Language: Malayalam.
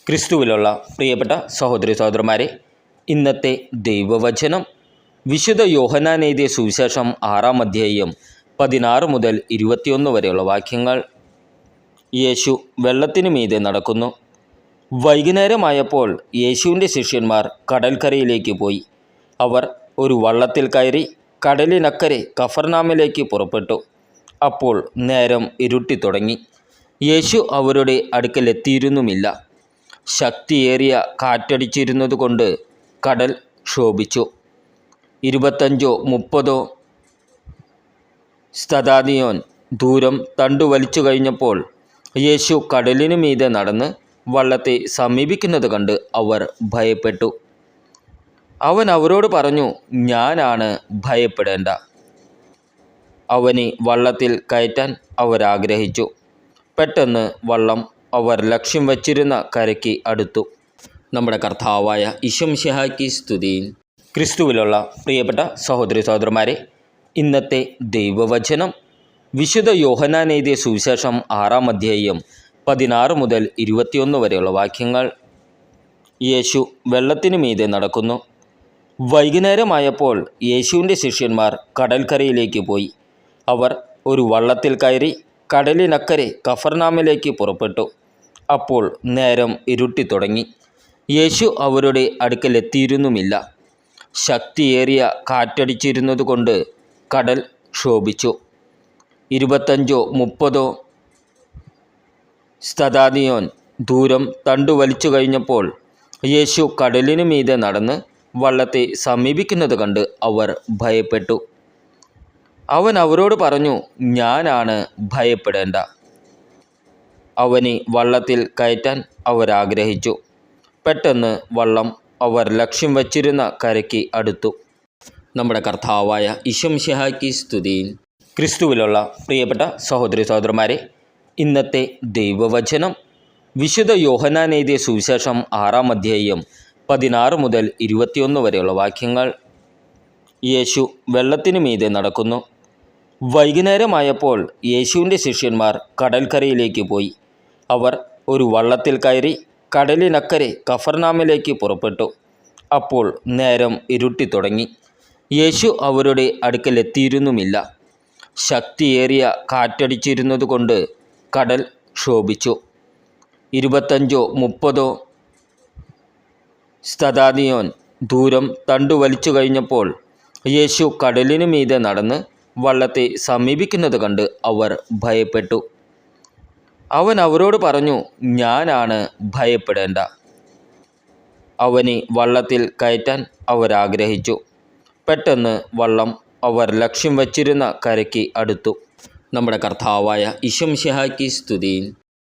ക്രിസ്തുവിലുള്ള പ്രിയപ്പെട്ട സഹോദരി സഹോദരന്മാരെ, ഇന്നത്തെ ദൈവവചനം വിശുദ്ധ യോഹന്നാൻ എഴുതിയ സുവിശേഷം 6-ാം അധ്യായം 16 മുതൽ 21 വരെയുള്ള വാക്യങ്ങൾ. യേശു വെള്ളത്തിനു മീതെ നടക്കുന്നു. വൈകുന്നേരമായപ്പോൾ യേശുവിൻ്റെ ശിഷ്യന്മാർ കടൽക്കരയിലേക്ക് പോയി. അവർ ഒരു വള്ളത്തിൽ കയറി കടലിനക്കരെ കഫർനാമിലേക്ക് പുറപ്പെട്ടു. അപ്പോൾ നേരം ഇരുട്ടിത്തുടങ്ങി. യേശു അവരുടെ അടുക്കലെത്തിയിരുന്നുമില്ല. ശക്തിയേറിയ കാറ്റടിച്ചിരുന്നതുകൊണ്ട് കടൽ ക്ഷോഭിച്ചു. 25-30 സ്തദാദിയോൻ ദൂരം തണ്ടു വലിച്ചു കഴിഞ്ഞപ്പോൾ യേശു കടലിനു മീതെ നടന്ന് വള്ളത്തെ സമീപിക്കുന്നത് കണ്ട് അവർ ഭയപ്പെട്ടു. അവൻ അവരോട് പറഞ്ഞു, ഞാനാണ്, ഭയപ്പെടേണ്ട. അവനെ വള്ളത്തിൽ കയറ്റാൻ അവരാഗ്രഹിച്ചു. പെട്ടെന്ന് വള്ളം അവർ ലക്ഷ്യം വച്ചിരുന്ന കരയ്ക്ക് അടുത്തു. നമ്മുടെ കർത്താവായ ഈശോമിശിഹായ്ക്ക് സ്തുതി. ക്രിസ്തുവിലുള്ള പ്രിയപ്പെട്ട സഹോദരി സഹോദരന്മാരെ, ഇന്നത്തെ ദൈവവചനം വിശുദ്ധ യോഹന്നാൻ എഴുതിയ സുവിശേഷം 6-ാം അധ്യായം 16 മുതൽ 21 വരെയുള്ള വാക്യങ്ങൾ. യേശു വെള്ളത്തിനു മീതെ നടക്കുന്നു. വൈകുന്നേരമായപ്പോൾ യേശുവിൻ്റെ ശിഷ്യന്മാർ കടൽക്കരയിലേക്ക് പോയി. അവർ ഒരു വള്ളത്തിൽ കയറി കടലിനക്കരെ കഫർനാമിലേക്ക് പുറപ്പെട്ടു. അപ്പോൾ നേരം ഇരുട്ടിത്തുടങ്ങി. യേശു അവരുടെ അടുക്കലെത്തിയിരുന്നുമില്ല. ശക്തിയേറിയ കാറ്റടിച്ചിരുന്നതുകൊണ്ട് കടൽ ക്ഷോഭിച്ചു. 25-30 സ്തദാദിയോൻ ദൂരം തണ്ടു വലിച്ചു കഴിഞ്ഞപ്പോൾ യേശു കടലിനു മീതെ നടന്ന് വള്ളത്തെ സമീപിക്കുന്നത് കണ്ട് അവർ ഭയപ്പെട്ടു. അവൻ അവരോട് പറഞ്ഞു, ഞാനാണ്, ഭയപ്പെടേണ്ട. അവനെ വള്ളത്തിൽ കയറ്റാൻ അവരാഗ്രഹിച്ചു. പെട്ടെന്ന് വള്ളം അവർ ലക്ഷ്യം വച്ചിരുന്ന കരയ്ക്ക് അടുത്തു. നമ്മുടെ കർത്താവായ ഈശോമിശിഹായ്ക്ക് സ്തുതി. ക്രിസ്തുവിലുള്ള പ്രിയപ്പെട്ട സഹോദരി സഹോദരന്മാരെ, ഇന്നത്തെ ദൈവവചനം വിശുദ്ധ യോഹന്നാൻ എഴുതിയ സുവിശേഷം 6-ാം അധ്യായം 16 മുതൽ 21 വരെയുള്ള വാക്യങ്ങൾ. യേശു വെള്ളത്തിനു മീതെ നടക്കുന്നു. വൈകുന്നേരമായപ്പോൾ യേശുവിൻ്റെ ശിഷ്യന്മാർ കടൽക്കരയിലേക്ക് പോയി. അവർ ഒരു വള്ളത്തിൽ കയറി കടലിനക്കരെ കഫർനാമിലേക്ക് പുറപ്പെട്ടു. അപ്പോൾ നേരം ഇരുട്ടിത്തുടങ്ങി. യേശു അവരുടെ അടുക്കലെത്തിയിരുന്നുമില്ല. ശക്തിയേറിയ കാറ്റടിച്ചിരുന്നതുകൊണ്ട് കടൽ ക്ഷോഭിച്ചു. 25-30 സ്തദാദിയോൻ ദൂരം തണ്ടു വലിച്ചു കഴിഞ്ഞപ്പോൾ യേശു കടലിനു മീതെ നടന്ന് വള്ളത്തെ സമീപിക്കുന്നത് കണ്ട് അവർ ഭയപ്പെട്ടു. അവൻ അവരോട് പറഞ്ഞു, ഞാനാണ്, ഭയപ്പെടേണ്ട. അവനെ വള്ളത്തിൽ കയറ്റാൻ അവരാഗ്രഹിച്ചു. പെട്ടെന്ന് വള്ളം അവർ ലക്ഷ്യം വച്ചിരുന്ന കരയ്ക്ക് അടുത്തു. നമ്മുടെ കർത്താവായ ഈശോമിശിഹായ്ക്ക് സ്തുതി.